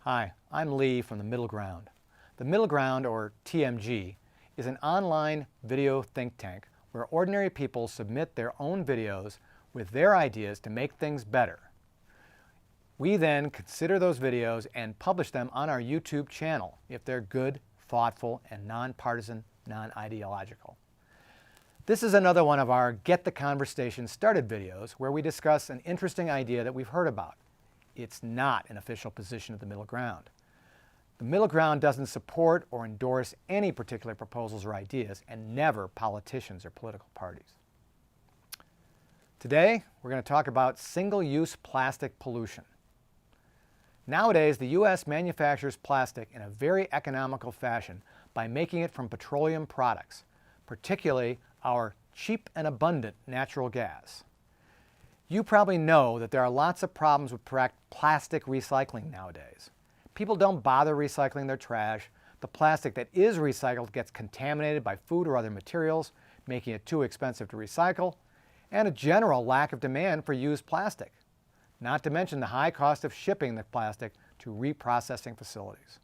Hi, I'm Lee from The Middle Ground. The Middle Ground, or TMG, is an online video think tank where ordinary people submit their own videos with their ideas to make things better. We then consider those videos and publish them on our YouTube channel if they're good, thoughtful, and nonpartisan, non-ideological. This is another one of our Get the Conversation Started videos where we discuss an interesting idea that we've heard about. It's not an official position of the Middle Ground. The Middle Ground doesn't support or endorse any particular proposals or ideas, and never politicians or political parties. Today, we're going to talk about single-use plastic pollution. Nowadays, the U.S. manufactures plastic in a very economical fashion by making it from petroleum products, particularly our cheap and abundant natural gas. You probably know that there are lots of problems with plastic recycling nowadays. People don't bother recycling their trash. The plastic that is recycled gets contaminated by food or other materials, making it too expensive to recycle, and a general lack of demand for used plastic, not to mention the high cost of shipping the plastic to reprocessing facilities.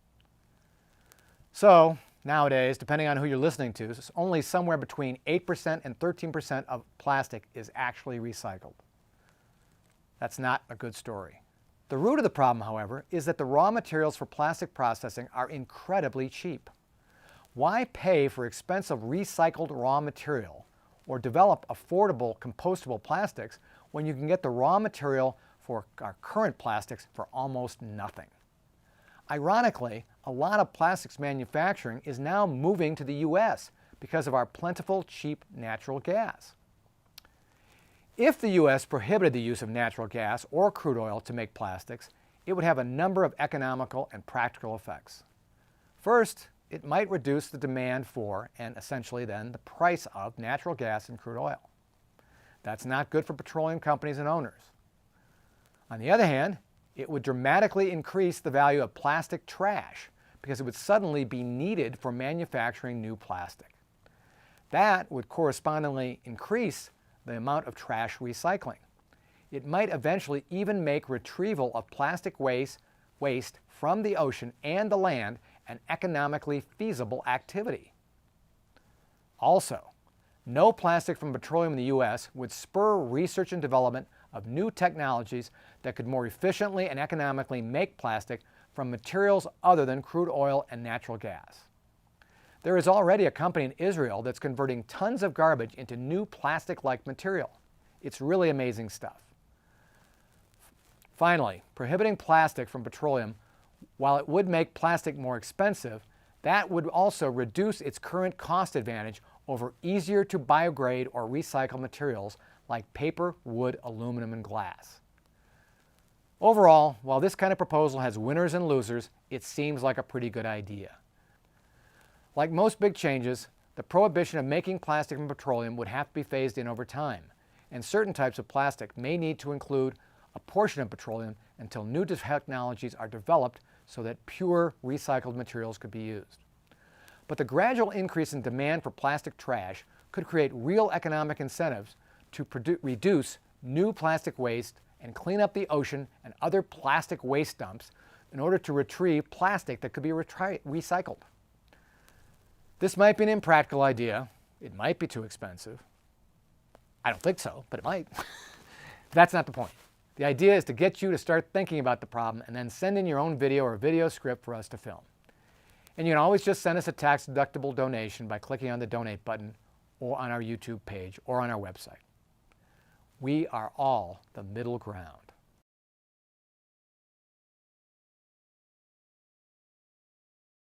So, nowadays, depending on who you're listening to, only somewhere between 8% and 13% of plastic is actually recycled. That's not a good story. The root of the problem, however, is that the raw materials for plastic processing are incredibly cheap. Why pay for expensive recycled raw material or develop affordable compostable plastics when you can get the raw material for our current plastics for almost nothing? Ironically, a lot of plastics manufacturing is now moving to the U.S. because of our plentiful, cheap natural gas. If the U.S. prohibited the use of natural gas or crude oil to make plastics, it would have a number of economical and practical effects. First, it might reduce the demand for, and essentially then, the price of natural gas and crude oil. That's not good for petroleum companies and owners. On the other hand, it would dramatically increase the value of plastic trash because it would suddenly be needed for manufacturing new plastic. That would correspondingly increase the amount of trash recycling. It might eventually even make retrieval of plastic waste from the ocean and the land an economically feasible activity. Also, no plastic from petroleum in the U.S. would spur research and development of new technologies that could more efficiently and economically make plastic from materials other than crude oil and natural gas. There is already a company in Israel that's converting tons of garbage into new plastic-like material. It's really amazing stuff. Finally, prohibiting plastic from petroleum, while it would make plastic more expensive, that would also reduce its current cost advantage over easier to biodegrade or recycle materials like paper, wood, aluminum, and glass. Overall, while this kind of proposal has winners and losers, it seems like a pretty good idea. Like most big changes, the prohibition of making plastic from petroleum would have to be phased in over time, and certain types of plastic may need to include a portion of petroleum until new technologies are developed so that pure recycled materials could be used. But the gradual increase in demand for plastic trash could create real economic incentives to reduce new plastic waste and clean up the ocean and other plastic waste dumps in order to retrieve plastic that could be recycled. This might be an impractical idea. It might be too expensive. I don't think so, but it might. That's not the point. The idea is to get you to start thinking about the problem and then send in your own video or video script for us to film. And you can always just send us a tax-deductible donation by clicking on the donate button or on our YouTube page or on our website. We are all the middle ground.